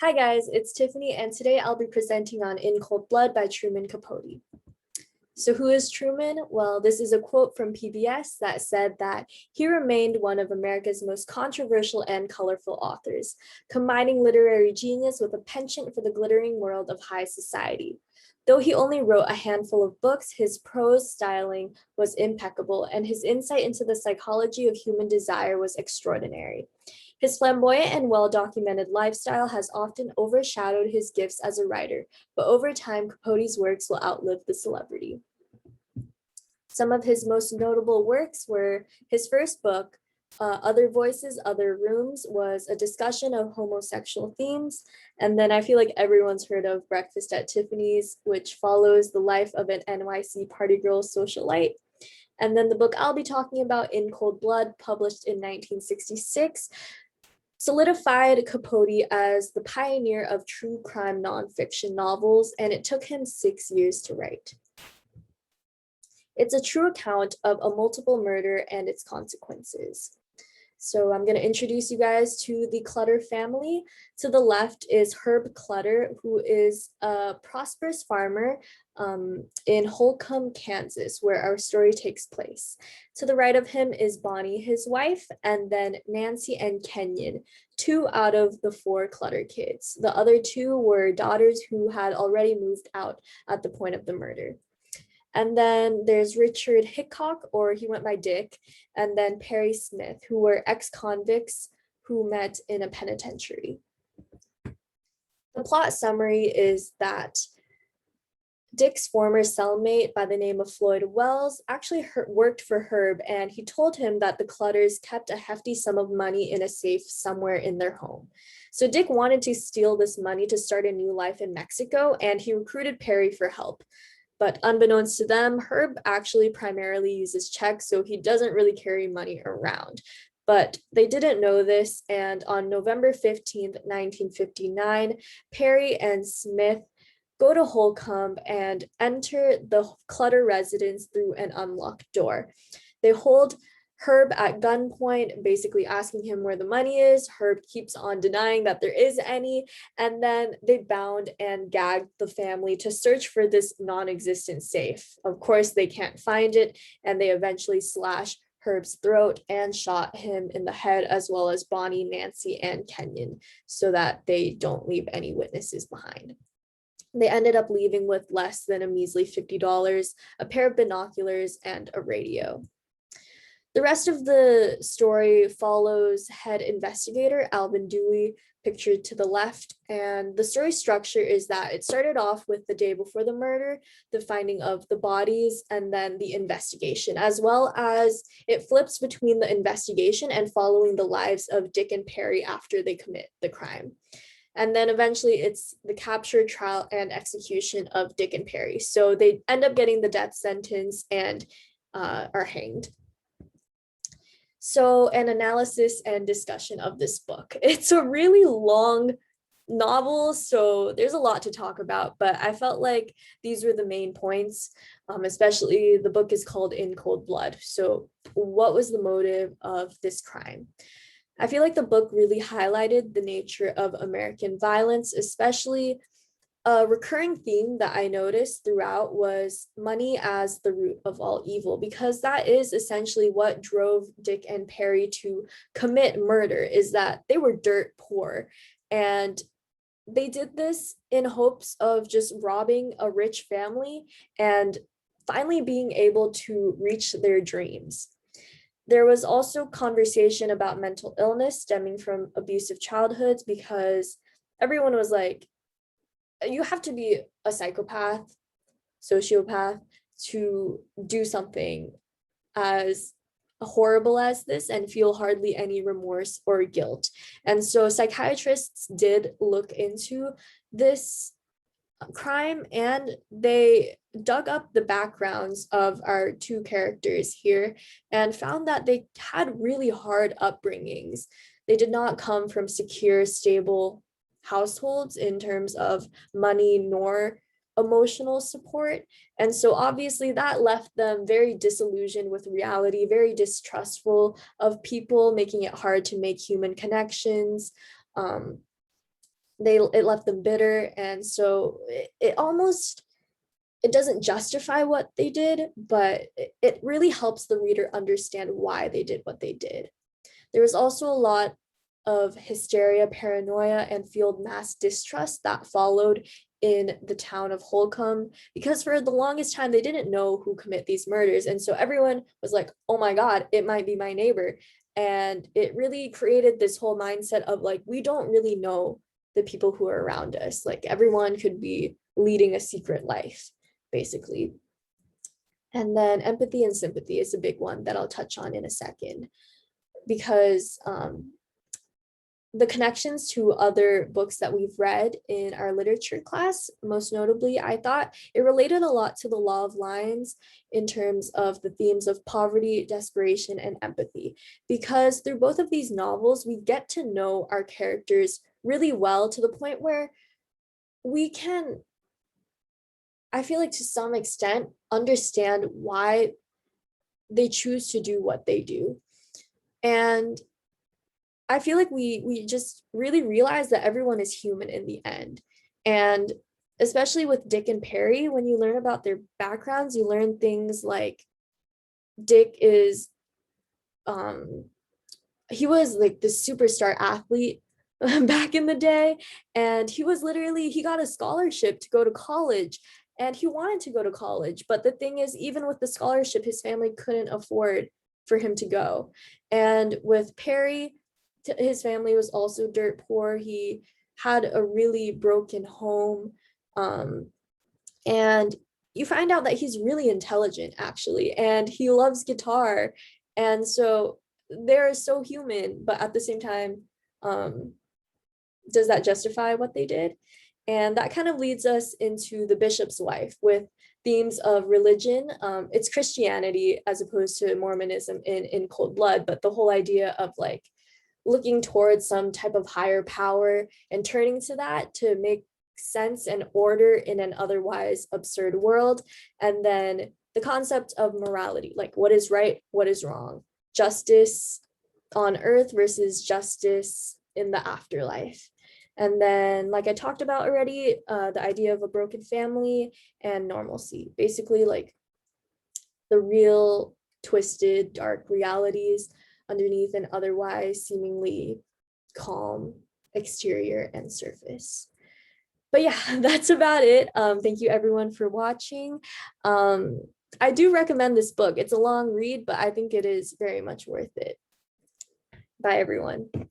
Hi guys, it's Tiffany, and today I'll be presenting on In Cold Blood by Truman Capote. So who is Truman? Well, this is a quote from PBS that said that he remained one of America's most controversial and colorful authors, combining literary genius with a penchant for the glittering world of high society. Though he only wrote a handful of books, his prose styling was impeccable, and his insight into the psychology of human desire was extraordinary. His flamboyant and well-documented lifestyle has often overshadowed his gifts as a writer, but over time, Capote's works will outlive the celebrity. Some of his most notable works were his first book, Other Voices, Other Rooms, was a discussion of homosexual themes. And then I feel like everyone's heard of Breakfast at Tiffany's, which follows the life of an NYC party girl socialite. And then the book I'll be talking about, In Cold Blood, published in 1966, solidified Capote as the pioneer of true crime nonfiction novels, and it took him 6 years to write. It's a true account of a multiple murder and its consequences. So I'm going to introduce you guys to the Clutter family. To the left is Herb Clutter, who is a prosperous farmer in Holcomb, Kansas, where our story takes place. To the right of him is Bonnie, his wife, and then Nancy and Kenyon, 2 out of the 4 Clutter kids. The other 2 were daughters who had already moved out at the point of the murder. And then there's Richard Hickok, or he went by Dick, and then Perry Smith, who were ex-convicts who met in a penitentiary. The plot summary is that Dick's former cellmate by the name of Floyd Wells actually worked for Herb, and he told him that the Clutters kept a hefty sum of money in a safe somewhere in their home. So Dick wanted to steal this money to start a new life in Mexico, and he recruited Perry for help. But unbeknownst to them, Herb actually primarily uses checks, so he doesn't really carry money around. But they didn't know this, and on November 15th, 1959, Perry and Smith go to Holcomb and enter the Clutter residence through an unlocked door. They hold Herb at gunpoint, basically asking him where the money is. Herb keeps on denying that there is any, and then they bound and gagged the family to search for this non-existent safe. Of course, they can't find it, and they eventually slash Herb's throat and shot him in the head, as well as Bonnie, Nancy, and Kenyon, so that they don't leave any witnesses behind. They ended up leaving with less than a measly $50, a pair of binoculars, and a radio. The rest of the story follows head investigator Alvin Dewey, pictured to the left, and the story structure is that it started off with the day before the murder, the finding of the bodies, and then the investigation, as well as it flips between the investigation and following the lives of Dick and Perry after they commit the crime. And then eventually it's the capture, trial, and execution of Dick and Perry. So they end up getting the death sentence and are hanged. So an analysis and discussion of this book. It's a really long novel, so there's a lot to talk about, but I felt like these were the main points, especially the book is called In Cold Blood. So what was the motive of this crime? I feel like the book really highlighted the nature of American violence, especially a recurring theme that I noticed throughout was money as the root of all evil, because that is essentially what drove Dick and Perry to commit murder, is that they were dirt poor. And they did this in hopes of just robbing a rich family and finally being able to reach their dreams. There was also conversation about mental illness stemming from abusive childhoods, because everyone was like, you have to be a psychopath, sociopath to do something as horrible as this and feel hardly any remorse or guilt. And so psychiatrists did look into this crime, and they dug up the backgrounds of our 2 characters here and found that they had really hard upbringings. They did not come from secure, stable households in terms of money nor emotional support. And so obviously that left them very disillusioned with reality, very distrustful of people, making it hard to make human connections. it left them bitter, and so it doesn't justify what they did, but it really helps the reader understand why they did what they did. There was also a lot of hysteria, paranoia, and field mass distrust that followed in the town of Holcomb, because for the longest time they didn't know who commit these murders, and so everyone was like, oh my god, it might be my neighbor. And it really created this whole mindset of like, we don't really know the people who are around us, like everyone could be leading a secret life, basically. And then empathy and sympathy is a big one that I'll touch on in a second, because the connections to other books that we've read in our literature class, most notably, I thought it related a lot to The Law of Lines in terms of the themes of poverty, desperation, and empathy. Because through both of these novels, we get to know our characters really well, to the point where we can, I feel like to some extent, understand why they choose to do what they do. And I feel like we just really realize that everyone is human in the end. And especially with Dick and Perry, when you learn about their backgrounds, you learn things like Dick is he was like the superstar athlete back in the day, and he got a scholarship to go to college, and he wanted to go to college, but the thing is, even with the scholarship, his family couldn't afford for him to go. And with Perry, his family was also dirt poor. He had a really broken home, um, and you find out that he's really intelligent actually, and he loves guitar, and so they're so human, but at the same time, um, does that justify what they did? And that kind of leads us into The Bishop's Wife, with themes of religion. It's Christianity as opposed to Mormonism in Cold Blood, but the whole idea of like looking towards some type of higher power and turning to that to make sense and order in an otherwise absurd world. And then the concept of morality, like what is right, what is wrong, justice on earth versus justice in the afterlife. And then, like I talked about already, the idea of a broken family and normalcy, basically like the real twisted, dark realities underneath an otherwise seemingly calm exterior and surface. But yeah, that's about it. Thank you everyone for watching. I do recommend this book. It's a long read, but I think it is very much worth it. Bye everyone.